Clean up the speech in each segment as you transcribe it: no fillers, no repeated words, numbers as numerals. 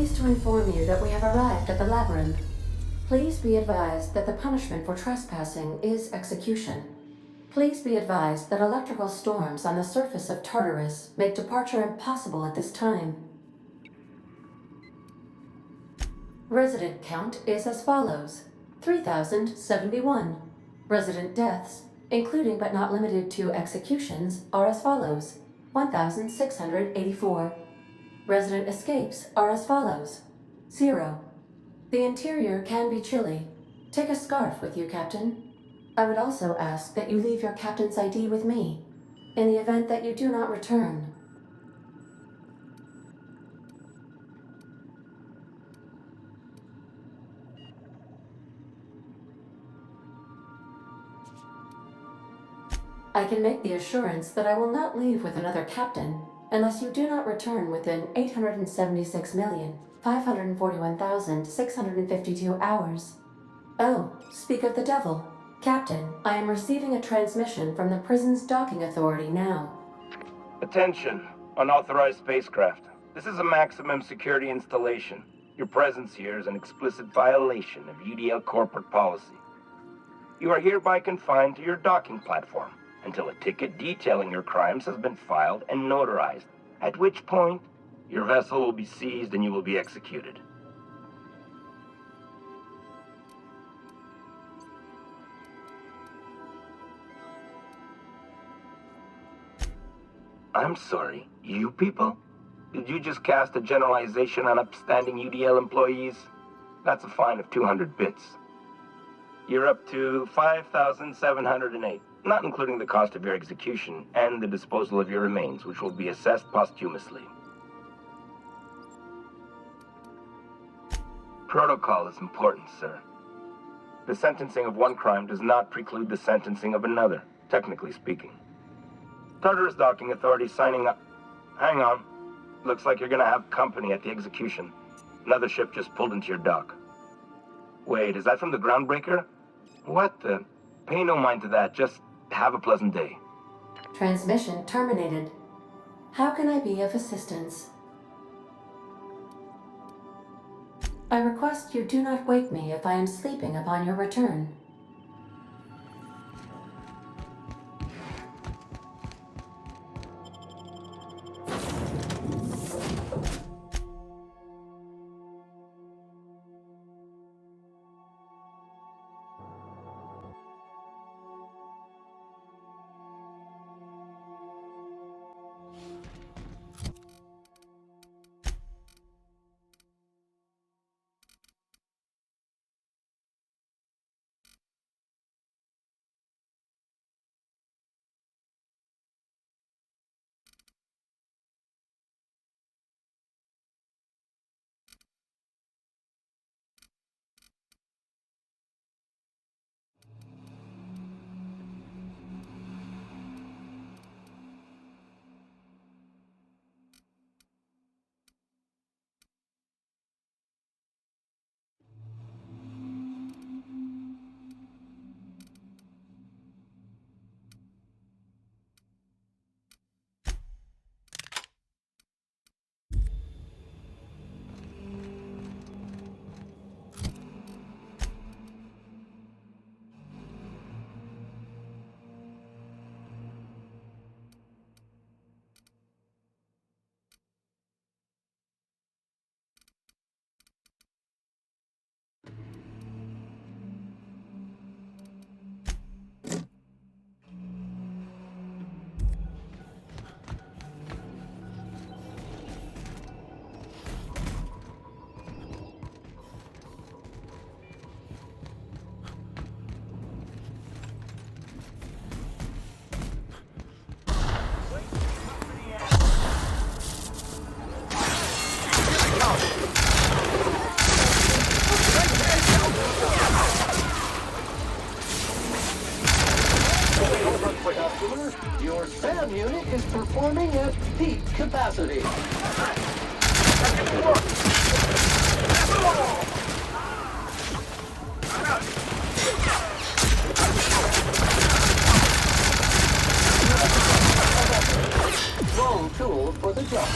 pleased to inform you that we have arrived at the labyrinth. Please be advised that the punishment for trespassing is execution. Please be advised that electrical storms on the surface of Tartarus make departure impossible at this time. Resident count is as follows: 3,071. Resident deaths, including but not limited to executions, are as follows: 1,684. Resident escapes are as follows: 0. The interior can be chilly. Take a scarf with you, Captain. I would also ask that you leave your captain's ID with me, in the event that you do not return. I can make the assurance that I will not leave with another captain unless you do not return within 876,541,652 hours. Oh, speak of the devil. Captain, I am receiving a transmission from the prison's docking authority now. Attention, unauthorized spacecraft. This is a maximum security installation. Your presence here is an explicit violation of UDL corporate policy. You are hereby confined to your docking platform until a ticket detailing your crimes has been filed and notarized, at which point your vessel will be seized and you will be executed. I'm sorry, you people? Did you just cast a generalization on upstanding UDL employees? That's a fine of 200 bits. You're up to 5,708, not including the cost of your execution and the disposal of your remains, which will be assessed posthumously. Protocol is important, sir. The sentencing of one crime does not preclude the sentencing of another, technically speaking. Tartarus Docking Authority signing up. Hang on. Looks like you're gonna have company at the execution. Another ship just pulled into your dock. Wait, is that from the Groundbreaker? What the? Pay no mind to that, just have a pleasant day. Transmission terminated. How can I be of assistance? I request you do not wake me if I am sleeping upon your return. Your SAM unit is performing at peak capacity. Wrong tool for the job.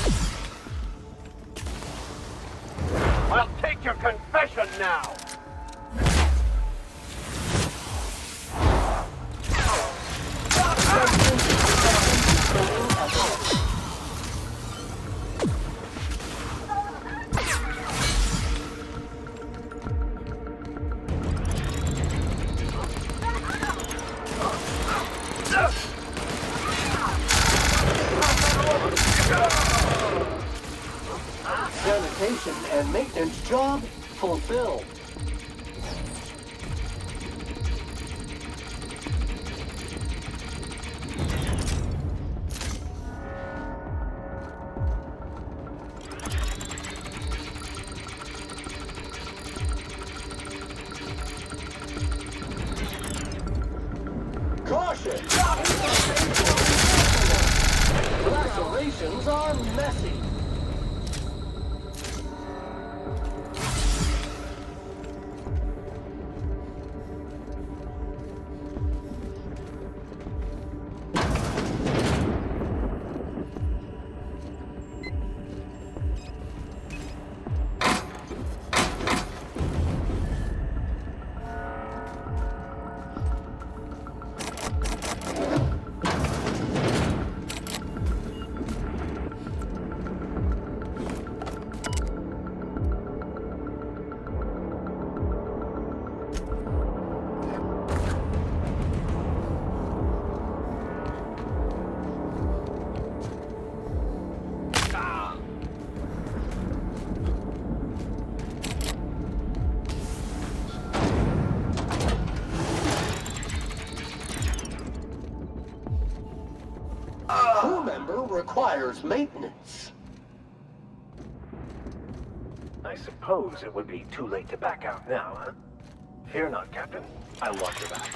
Sanitation and maintenance job fulfilled. Caution! Lacerations are messy. Crew member requires maintenance. I suppose it would be too late to back out now, huh? Fear not, Captain. I'll watch your back.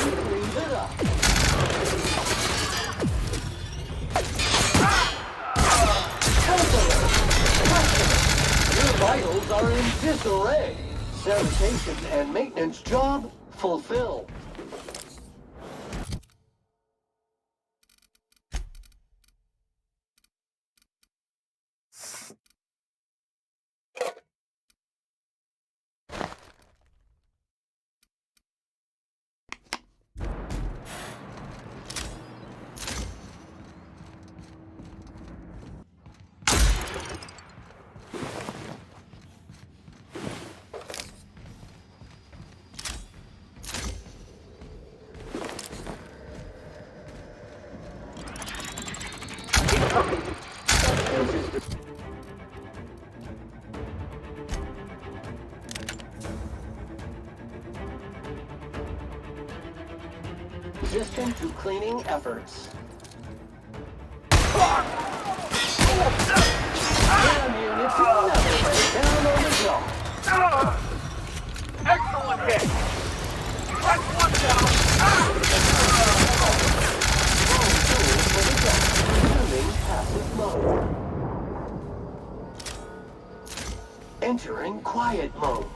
Cleans it up. Your vitals are in disarray. Sanitation and maintenance job fulfilled. Resistant to cleaning efforts. Damn units, you'll never lay down on the job. Excellent hit! That's one down! Tools for the job. Resuming passive mode. Entering quiet mode.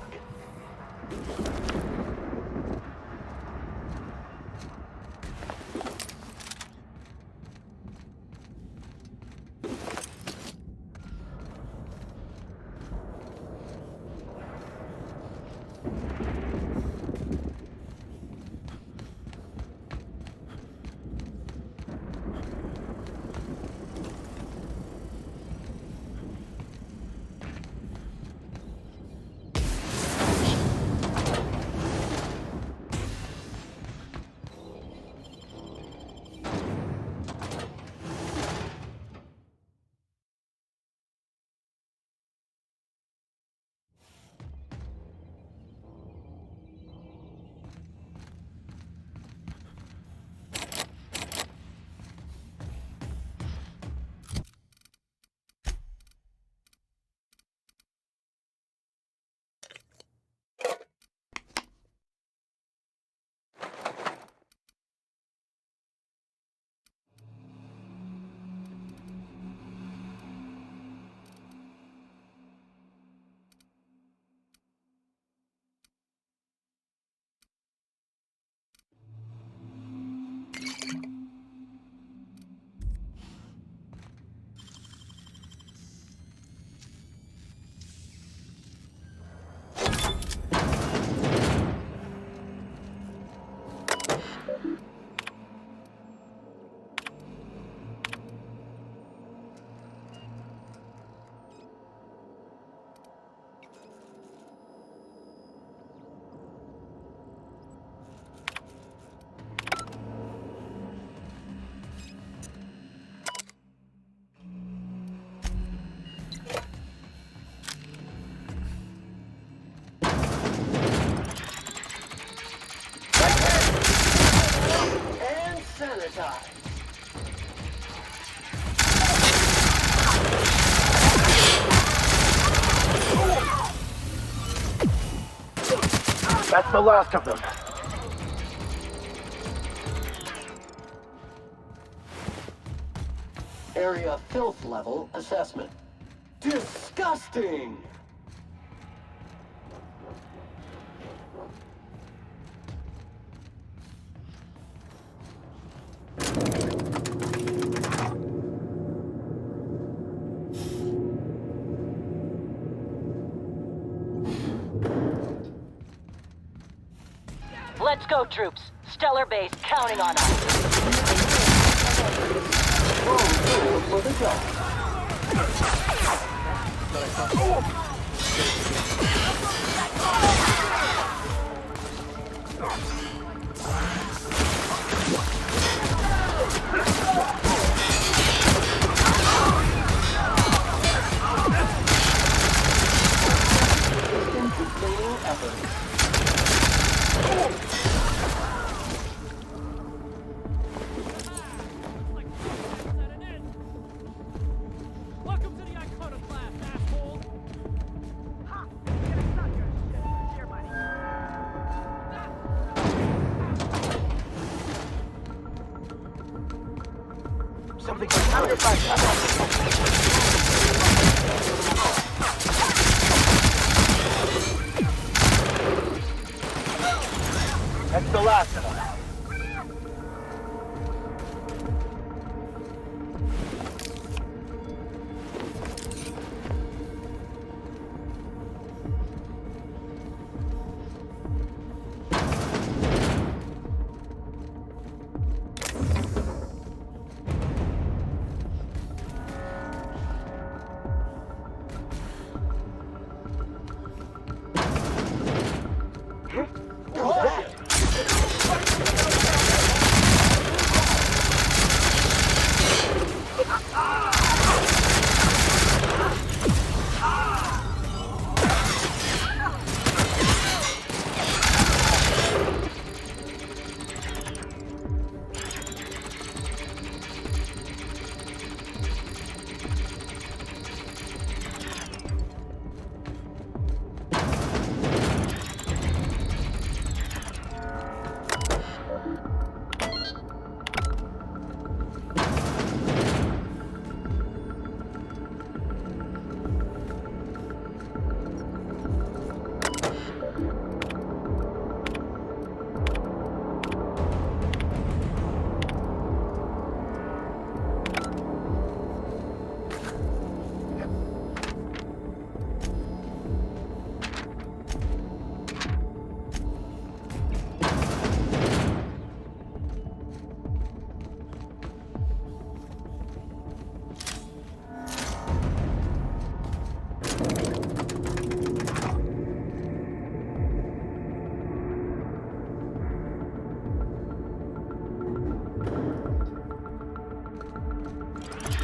sanitized. That's the last of them. Area filth level assessment. Disgusting! Let's go, troops. Stellar base counting on us. For the job. Cleaning effort. Welcome to the iconoclast, asshole! Ha! Get a sucker! Here, buddy. Something out of That's the last of them.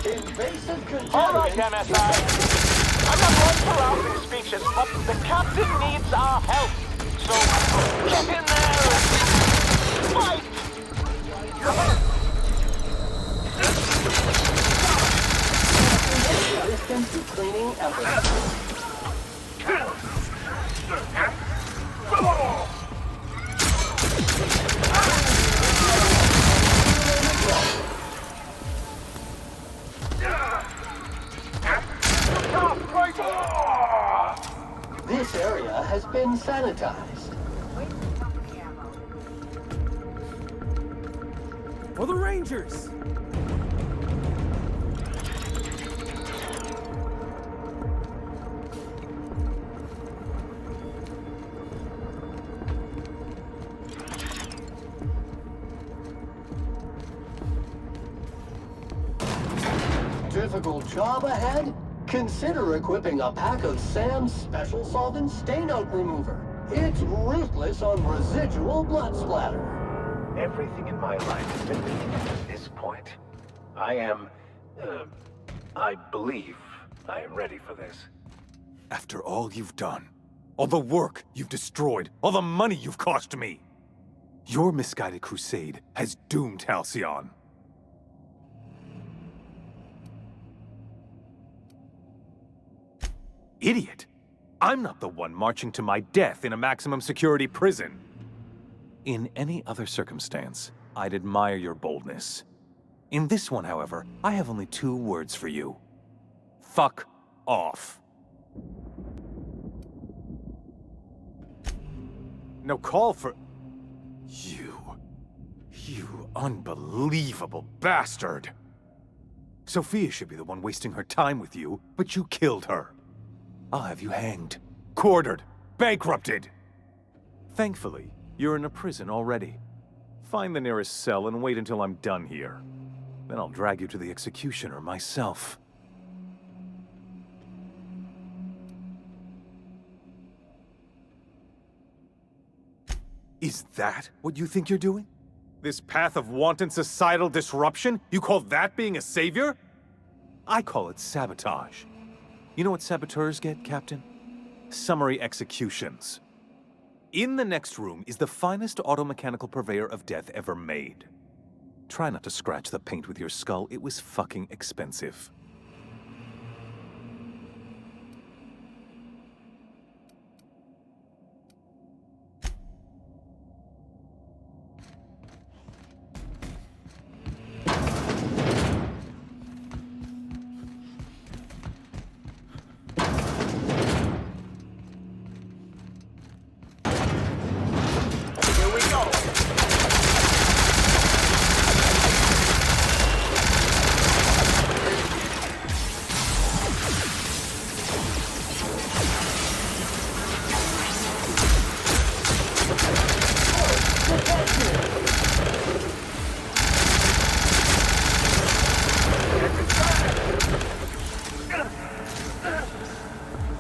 Invasive All right, contaminants. MSI. I'm not one for loud speeches, but the captain needs our help. So get in there and fight! Resistance to cleaning efforts. This area has been sanitized. For the Rangers! Difficult job ahead? Consider equipping a pack of Sam's special solvent stain-out remover. It's ruthless on residual blood splatter. Everything in my life has been leading up to this point. I believe I am ready for this. After all you've done, all the work you've destroyed, all the money you've cost me, Your misguided crusade has doomed Halcyon. Idiot! I'm not the one marching to my death in a maximum security prison. In any other circumstance, I'd admire your boldness. In this one, however, I have only 2 words for you. Fuck off. No call for... You unbelievable bastard! Sophia should be the one wasting her time with you, but you killed her. I'll have you hanged, quartered, bankrupted. Thankfully, you're in a prison already. Find the nearest cell and wait until I'm done here. Then I'll drag you to the executioner myself. Is that what you think you're doing? This path of wanton societal disruption? You call that being a savior? I call it sabotage. You know what saboteurs get, Captain? Summary executions. In the next room is the finest automechanical purveyor of death ever made. Try not to scratch the paint with your skull, it was fucking expensive.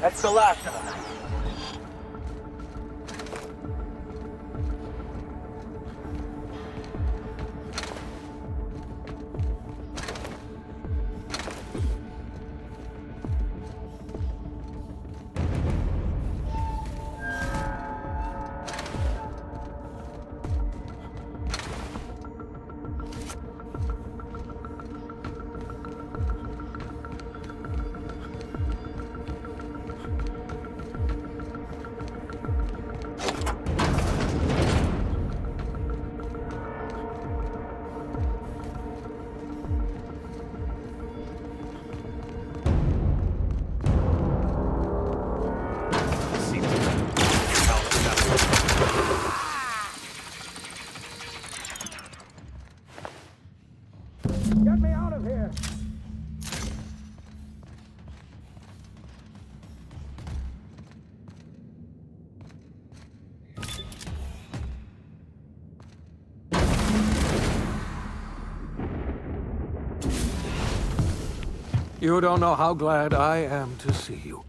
That's the last of them. Get me out of here! You don't know how glad I am to see you.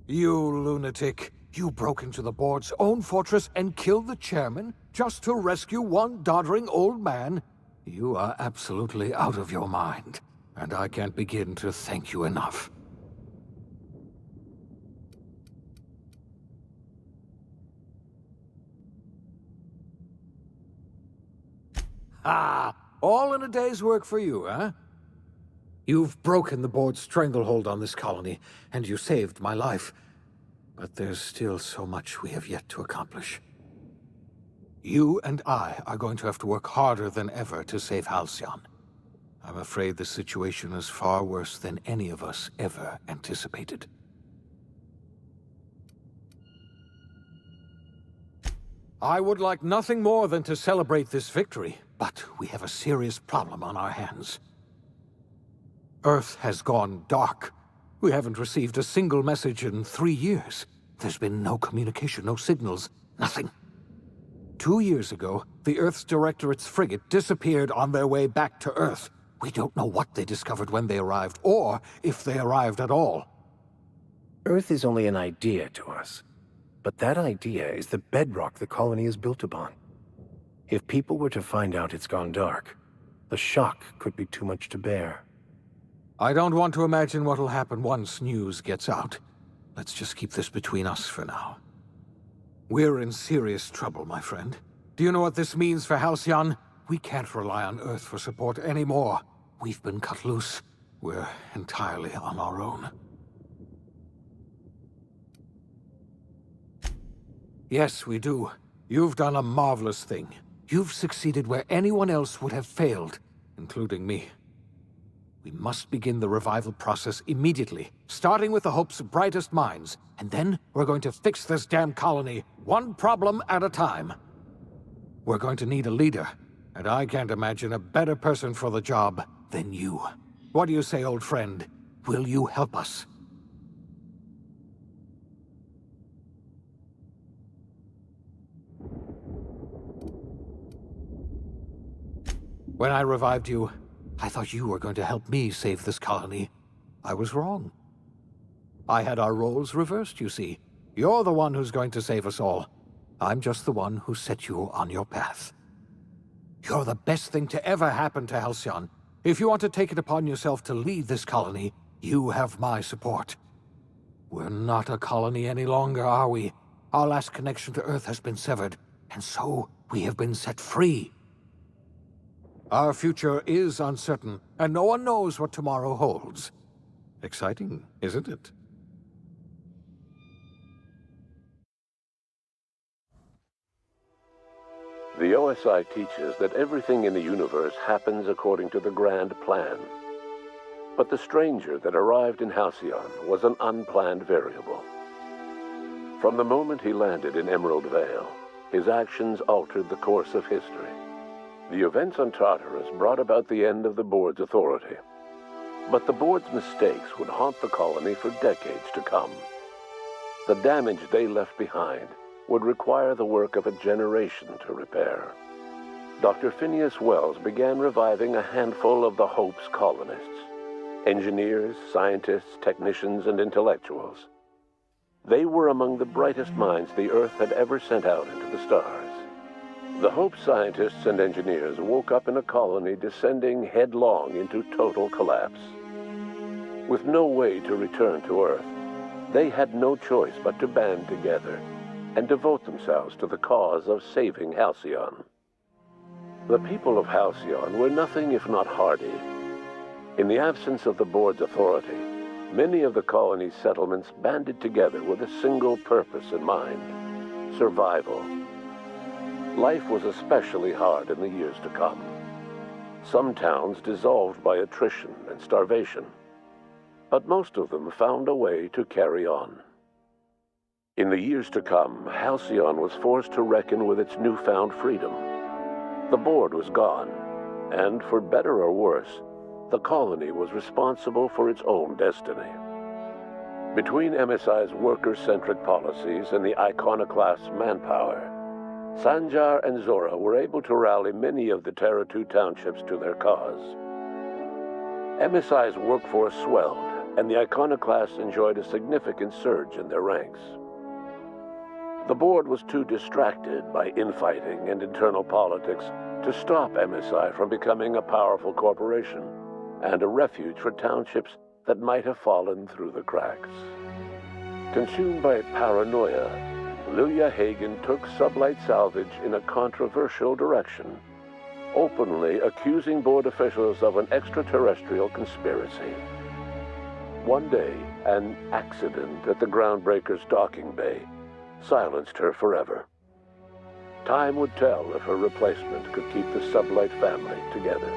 You lunatic. You broke into the board's own fortress and killed the chairman just to rescue one doddering old man? You are absolutely out of your mind, and I can't begin to thank you enough. Ah, all in a day's work for you, huh? You've broken the board's stranglehold on this colony, and you saved my life. But there's still so much we have yet to accomplish. You and I are going to have to work harder than ever to save Halcyon. I'm afraid the situation is far worse than any of us ever anticipated. I would like nothing more than to celebrate this victory, but we have a serious problem on our hands. Earth has gone dark. We haven't received a single message in 3 years. There's been no communication, no signals, nothing. 2 years ago, the Earth's Directorate's frigate disappeared on their way back to Earth. We don't know what they discovered when they arrived, or if they arrived at all. Earth is only an idea to us. But that idea is the bedrock the colony is built upon. If people were to find out it's gone dark, the shock could be too much to bear. I don't want to imagine what'll happen once news gets out. Let's just keep this between us for now. We're in serious trouble, my friend. Do you know what this means for Halcyon? We can't rely on Earth for support anymore. We've been cut loose. We're entirely on our own. Yes, we do. You've done a marvelous thing. You've succeeded where anyone else would have failed, including me. We must begin the revival process immediately, starting with the Hope's brightest minds, and then we're going to fix this damn colony, one problem at a time. We're going to need a leader, and I can't imagine a better person for the job than you. What do you say, old friend? Will you help us? When I revived you, I thought you were going to help me save this colony. I was wrong. I had our roles reversed, you see. You're the one who's going to save us all. I'm just the one who set you on your path. You're the best thing to ever happen to Halcyon. If you want to take it upon yourself to lead this colony, you have my support. We're not a colony any longer, are we? Our last connection to Earth has been severed, and so we have been set free. Our future is uncertain, and no one knows what tomorrow holds. Exciting, isn't it? The OSI teaches that everything in the universe happens according to the grand plan. But the stranger that arrived in Halcyon was an unplanned variable. From the moment he landed in Emerald Vale, his actions altered the course of history. The events on Tartarus brought about the end of the board's authority. But the board's mistakes would haunt the colony for decades to come. The damage they left behind would require the work of a generation to repair. Dr. Phineas Wells began reviving a handful of the Hope's colonists. Engineers, scientists, technicians, and intellectuals. They were among the brightest minds the Earth had ever sent out into the stars. The Hope scientists and engineers woke up in a colony descending headlong into total collapse. With no way to return to Earth, they had no choice but to band together and devote themselves to the cause of saving Halcyon. The people of Halcyon were nothing if not hardy. In the absence of the board's authority, many of the colony's settlements banded together with a single purpose in mind: survival. Life was especially hard in the years to come. Some towns dissolved by attrition and starvation, but most of them found a way to carry on. In the years to come, Halcyon was forced to reckon with its newfound freedom. The board was gone, and for better or worse, the colony was responsible for its own destiny. Between MSI's worker-centric policies and the iconoclast's manpower, Sanjar and Zora were able to rally many of the Terra 2 townships to their cause. MSI's workforce swelled, and the iconoclasts enjoyed a significant surge in their ranks. The board was too distracted by infighting and internal politics to stop MSI from becoming a powerful corporation and a refuge for townships that might have fallen through the cracks. Consumed by paranoia, Lilia Hagen took Sublight Salvage in a controversial direction, openly accusing board officials of an extraterrestrial conspiracy. One day, an accident at the Groundbreaker's docking bay silenced her forever. Time would tell if her replacement could keep the Sublight family together.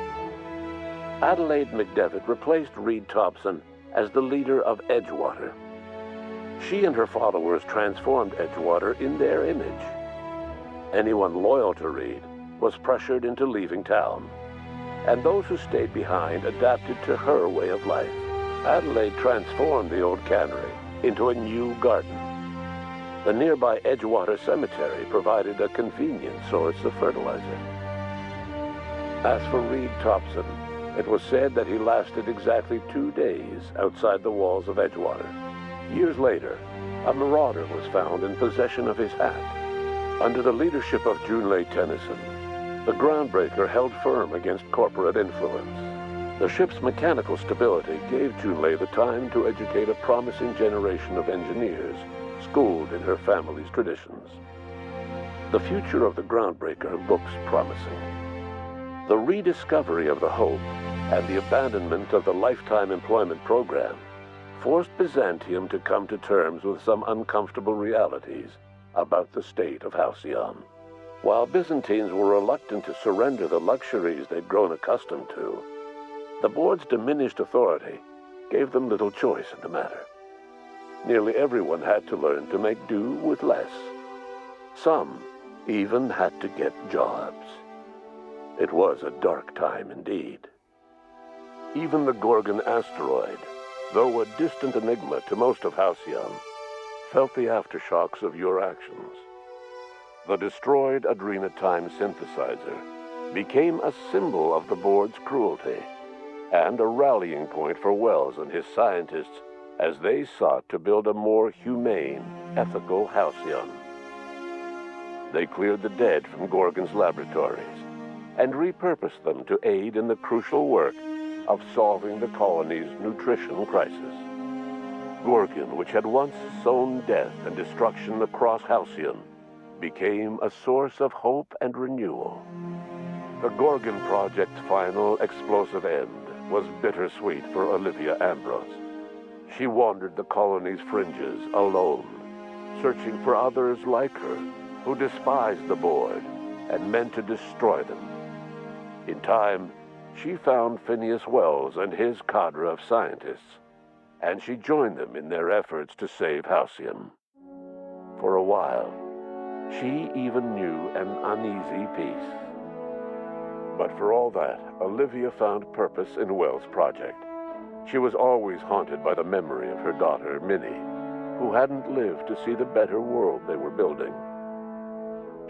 Adelaide McDevitt replaced Reed Thompson as the leader of Edgewater. She and her followers transformed Edgewater in their image. Anyone loyal to Reed was pressured into leaving town, and those who stayed behind adapted to her way of life. Adelaide transformed the old cannery into a new garden. The nearby Edgewater Cemetery provided a convenient source of fertilizer. As for Reed Thompson, it was said that he lasted exactly 2 days outside the walls of Edgewater. Years later, a marauder was found in possession of his hat. Under the leadership of Junlei Tennyson, the Groundbreaker held firm against corporate influence. The ship's mechanical stability gave Junlei the time to educate a promising generation of engineers schooled in her family's traditions. The future of the Groundbreaker looks promising. The rediscovery of the Hope and the abandonment of the lifetime employment program forced Byzantium to come to terms with some uncomfortable realities about the state of Halcyon. While Byzantines were reluctant to surrender the luxuries they'd grown accustomed to, the board's diminished authority gave them little choice in the matter. Nearly everyone had to learn to make do with less. Some even had to get jobs. It was a dark time indeed. Even the Gorgon asteroid, though a distant enigma to most of Halcyon, felt the aftershocks of your actions. The destroyed Adrenatime synthesizer became a symbol of the board's cruelty and a rallying point for Wells and his scientists as they sought to build a more humane, ethical Halcyon. They cleared the dead from Gorgon's laboratories and repurposed them to aid in the crucial work of solving the colony's nutrition crisis. Gorgon, which had once sown death and destruction across Halcyon, became a source of hope and renewal. The Gorgon Project's final explosive end was bittersweet for Olivia Ambrose. She wandered the colony's fringes alone, searching for others like her who despised the board and meant to destroy them. In time, she found Phineas Wells and his cadre of scientists, and she joined them in their efforts to save Halcyon. For a while, she even knew an uneasy peace. But for all that, Olivia found purpose in Wells' project. She was always haunted by the memory of her daughter, Minnie, who hadn't lived to see the better world they were building.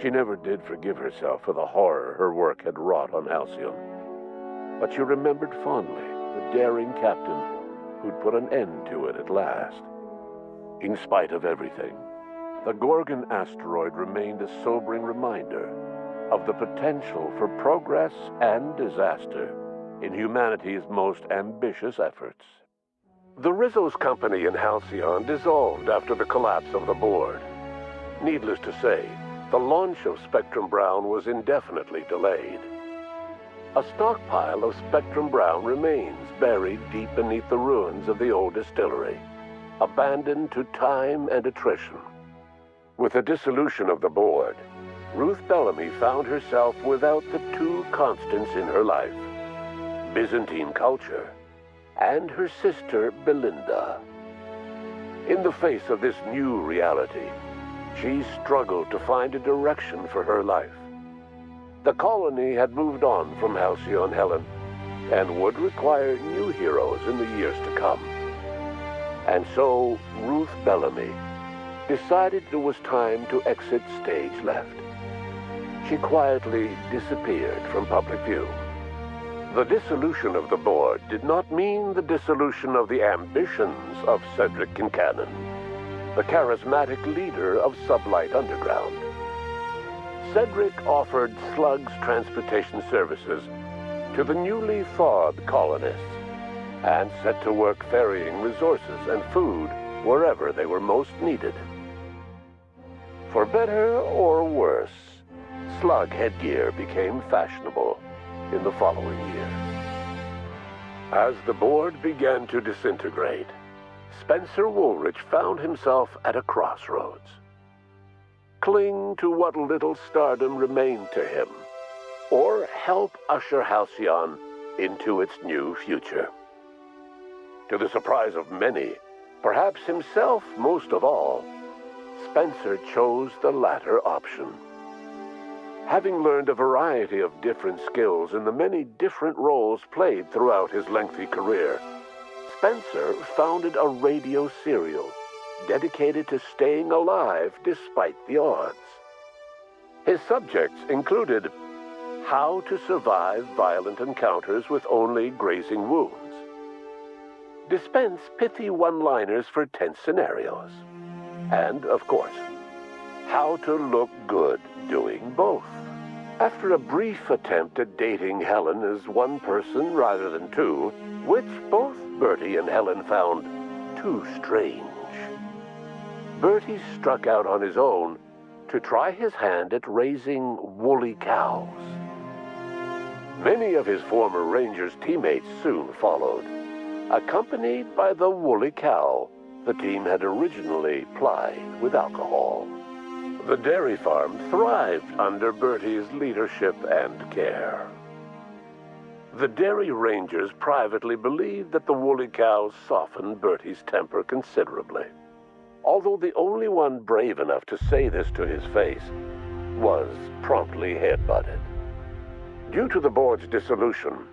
She never did forgive herself for the horror her work had wrought on Halcyon, but she remembered fondly the daring captain who'd put an end to it at last. In spite of everything, the Gorgon asteroid remained a sobering reminder of the potential for progress and disaster in humanity's most ambitious efforts. The Rizzo's company in Halcyon dissolved after the collapse of the board. Needless to say, the launch of Spectrum Brown was indefinitely delayed. A stockpile of Spectrum Brown remains buried deep beneath the ruins of the old distillery, abandoned to time and attrition. With the dissolution of the board, Ruth Bellamy found herself without the two constants in her life: Byzantine culture and her sister Belinda. In the face of this new reality, she struggled to find a direction for her life. The colony had moved on from Halcyon Helen and would require new heroes in the years to come. And so Ruth Bellamy decided it was time to exit stage left. She quietly disappeared from public view. The dissolution of the board did not mean the dissolution of the ambitions of Cedric Kincannon, the charismatic leader of Sublight Underground. Cedric offered Slug's transportation services to the newly thawed colonists and set to work ferrying resources and food wherever they were most needed. For better or worse, slug headgear became fashionable in the following year. As the board began to disintegrate, Spencer Woolrich found himself at a crossroads. Cling to what little stardom remained to him, or help usher Halcyon into its new future. To the surprise of many, perhaps himself most of all, Spencer chose the latter option. Having learned a variety of different skills in the many different roles played throughout his lengthy career, Spencer founded a radio serial dedicated to staying alive despite the odds. His subjects included how to survive violent encounters with only grazing wounds, dispense pithy one-liners for tense scenarios, and, of course, how to look good doing both. After a brief attempt at dating Helen as one person rather than two, which both Bertie and Helen found too strange, Bertie struck out on his own to try his hand at raising woolly cows. Many of his former Rangers teammates soon followed, accompanied by the woolly cow the team had originally plied with alcohol. The dairy farm thrived under Bertie's leadership and care. The Dairy Rangers privately believed that the woolly cows softened Bertie's temper considerably, although the only one brave enough to say this to his face was promptly headbutted. Due to the board's dissolution,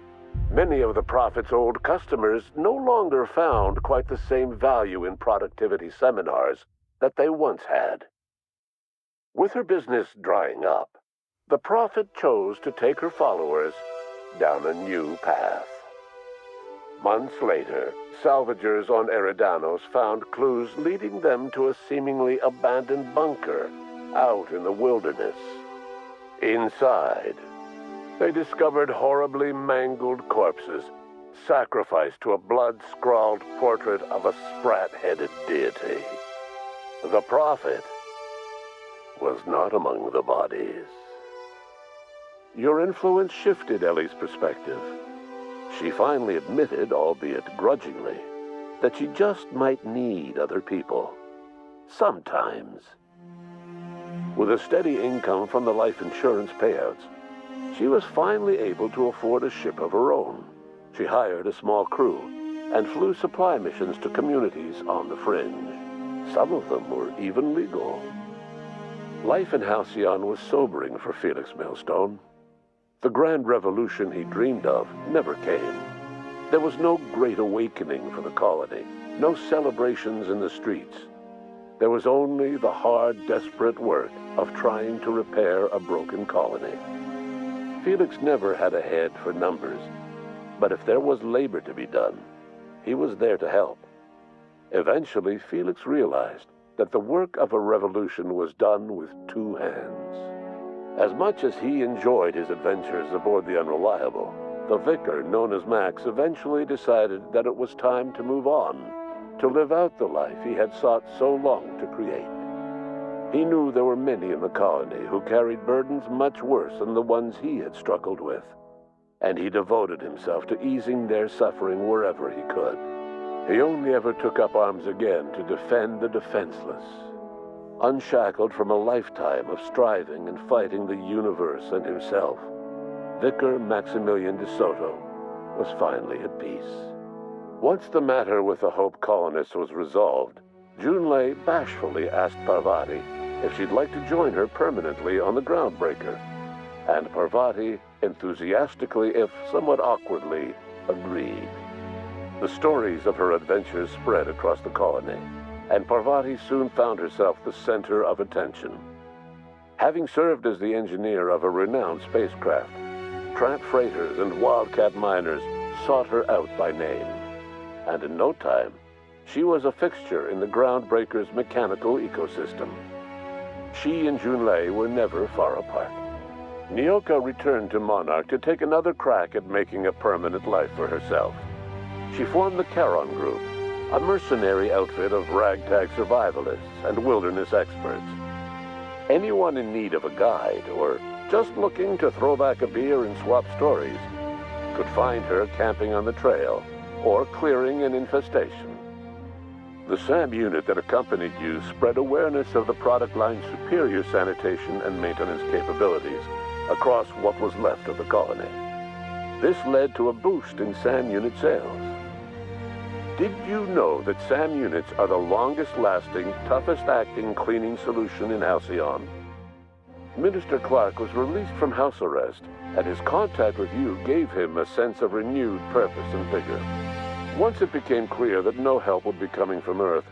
many of the Prophet's old customers no longer found quite the same value in productivity seminars that they once had. With her business drying up, the Prophet chose to take her followers down a new path. Months later, salvagers on Eridanos found clues leading them to a seemingly abandoned bunker out in the wilderness. Inside, they discovered horribly mangled corpses, sacrificed to a blood-scrawled portrait of a sprat-headed deity. The Prophet was not among the bodies. Your influence shifted Ellie's perspective. She finally admitted, albeit grudgingly, that she just might need other people. Sometimes. With a steady income from the life insurance payouts, she was finally able to afford a ship of her own. She hired a small crew and flew supply missions to communities on the fringe. Some of them were even legal. Life in Halcyon was sobering for Felix Millstone. The grand revolution he dreamed of never came. There was no great awakening for the colony, no celebrations in the streets. There was only the hard, desperate work of trying to repair a broken colony. Felix never had a head for numbers, but if there was labor to be done, he was there to help. Eventually, Felix realized that the work of a revolution was done with two hands. As much as he enjoyed his adventures aboard the Unreliable, the vicar, known as Max, eventually decided that it was time to move on, to live out the life he had sought so long to create. He knew there were many in the colony who carried burdens much worse than the ones he had struggled with, and he devoted himself to easing their suffering wherever he could. He only ever took up arms again to defend the defenseless. Unshackled from a lifetime of striving and fighting the universe and himself, Vicar Maximilian de Soto was finally at peace. Once the matter with the Hope colonists was resolved, Junlei bashfully asked Parvati if she'd like to join her permanently on the Groundbreaker, and Parvati enthusiastically, if somewhat awkwardly, agreed. The stories of her adventures spread across the colony, and Parvati soon found herself the center of attention. Having served as the engineer of a renowned spacecraft, tramp freighters and wildcat miners sought her out by name, and in no time, she was a fixture in the Groundbreaker's mechanical ecosystem. She and Junlei were never far apart. Nyoka returned to Monarch to take another crack at making a permanent life for herself. She formed the Charon Group, a mercenary outfit of ragtag survivalists and wilderness experts. Anyone in need of a guide or just looking to throw back a beer and swap stories could find her camping on the trail or clearing an infestation. The SAM unit that accompanied you spread awareness of the product line's superior sanitation and maintenance capabilities across what was left of the colony. This led to a boost in SAM unit sales. Did you know that SAM units are the longest-lasting, toughest-acting cleaning solution in Halcyon? Minister Clark was released from house arrest, and his contact with you gave him a sense of renewed purpose and vigor. Once it became clear that no help would be coming from Earth,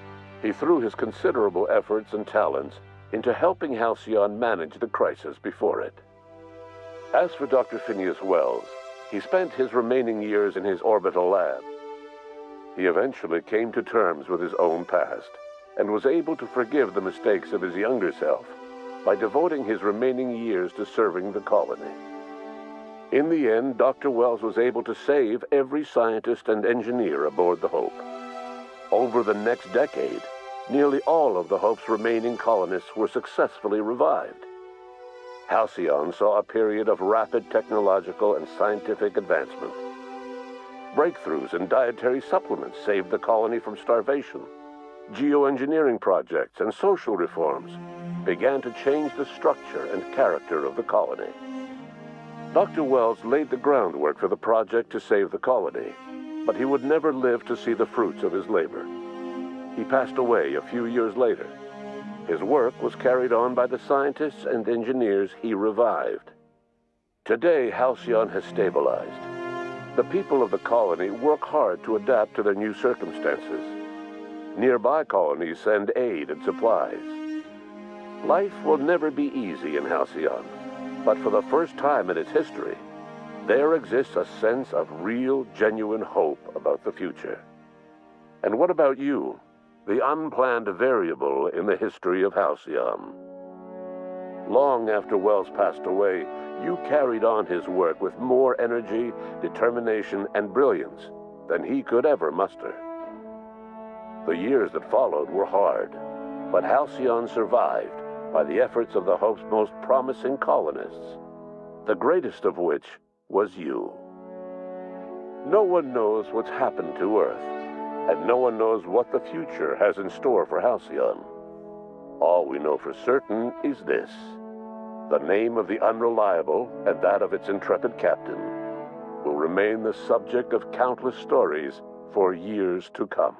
he threw his considerable efforts and talents into helping Halcyon manage the crisis before it. As for Dr. Phineas Wells, he spent his remaining years in his orbital lab. He eventually came to terms with his own past and was able to forgive the mistakes of his younger self by devoting his remaining years to serving the colony. In the end, Dr. Wells was able to save every scientist and engineer aboard the Hope. Over the next decade, nearly all of the Hope's remaining colonists were successfully revived. Halcyon saw a period of rapid technological and scientific advancement. Breakthroughs in dietary supplements saved the colony from starvation. Geoengineering projects and social reforms began to change the structure and character of the colony. Dr. Wells laid the groundwork for the project to save the colony, but he would never live to see the fruits of his labor. He passed away a few years later. His work was carried on by the scientists and engineers he revived. Today, Halcyon has stabilized. The people of the colony work hard to adapt to their new circumstances. Nearby colonies send aid and supplies. Life will never be easy in Halcyon, but for the first time in its history, there exists a sense of real, genuine hope about the future. And what about you, the unplanned variable in the history of Halcyon? Long after Wells passed away, you carried on his work with more energy, determination, and brilliance than he could ever muster. The years that followed were hard, but Halcyon survived by the efforts of the Hope's most promising colonists, the greatest of which was you. No one knows what's happened to Earth, and no one knows what the future has in store for Halcyon. All we know for certain is this: the name of the Unreliable and that of its intrepid captain will remain the subject of countless stories for years to come.